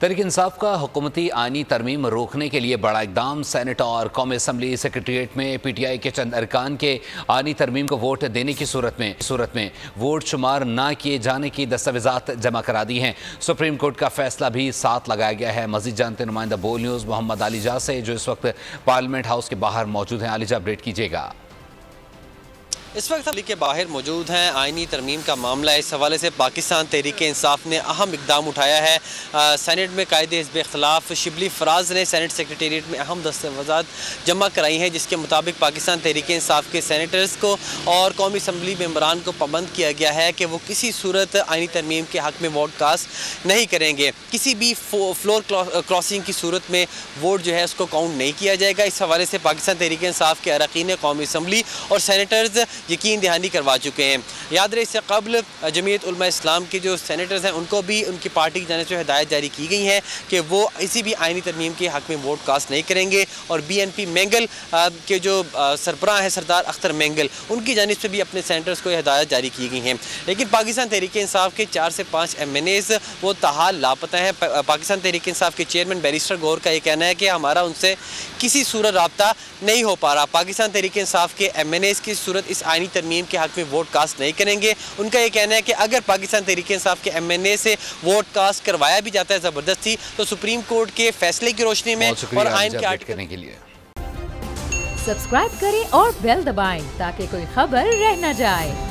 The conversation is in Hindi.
तहरीक इंसाफ का हुकूमती आईनी तरमीम रोकने के लिए बड़ा इकदाम। सेनेट और कौमी असम्बली सेक्रेटरीट में PTI के चंद अरकान के आईनी तरमीम को वोट देने की सूरत में वोट शुमार ना किए जाने की दस्तावेजात जमा करा दी हैं। सुप्रीम कोर्ट का फैसला भी साथ लगाया गया है। मजीद जानते नुमाइंदा बोल न्यूज़ मोहम्मद आलिजा से, जो इस वक्त पार्लियामेंट हाउस के बाहर मौजूद हैं। आलिजा, अपडेट कीजिएगा। इस वक्त असम्बली के बाहर मौजूद हैं। आईनी तरमीम का मामला, इस हवाले से पाकिस्तान तहरीक इंसाफ ने अहम इकदाम उठाया है। सेनेट में कायदे हिज़्ब इख्तिलाफ शिबली फराज ने सेनेट सेक्रेटेरिएट में अहम दस्तावेज़ात जमा कराई हैं, जिसके मुताबिक पाकिस्तान तहरीक इंसाफ के सेनेटर्स को और कौमी असम्बली मेम्बरान को पाबंद किया गया है कि वो किसी सूरत आईनी तरमीम के हक़ में वोट कास्ट नहीं करेंगे। किसी भी फ्लोर क्रॉसिंग की सूरत में वोट जो है उसको काउंट नहीं किया जाएगा। इस हवाले से पाकिस्तान तहरीक इंसाफ के अरकान कौमी असम्बली और सेनेटर्स यकीन दहानी करवा चुके हैं। याद रहे, इससे कबल जमीयत उलमा इस्लाम के जो सेनेटर्स हैं उनको भी उनकी पार्टी की जानिब से हिदायत जारी की गई है कि वो किसी भी आईनी तरमीम के हक़ में वोट कास्ट नहीं करेंगे। और BNP मैंगल के जो सरबराह हैं सरदार अख्तर मैंगल, उनकी जानिब से भी अपने सेनेटर्स को हिदायत जारी की गई हैं। लेकिन पाकिस्तान तहरीक इंसाफ के 4 से 5 MNAs वो ताहाल लापता हैं। पाकिस्तान तहरीक इंसाफ के चेयरमैन बैरिस्टर गौर का ये कहना है कि हमारा उनसे किसी सूरत रब्ता नहीं हो पा रहा। पाकिस्तान तहरीक इंसाफ के MNAs की सूरत इस आईनी तरमीम के हक़ में वोट कास्ट नहीं करेंगे। उनका ये कहना है कि अगर पाकिस्तान तहरीक इंसाफ के MNA से वोट कास्ट करवाया भी जाता है ज़बरदस्ती, तो सुप्रीम कोर्ट के फैसले की रोशनी में और आइन के आर्टिकल करने के लिए सब्सक्राइब करें और बेल दबाएं ताकि कोई खबर रह न जाए।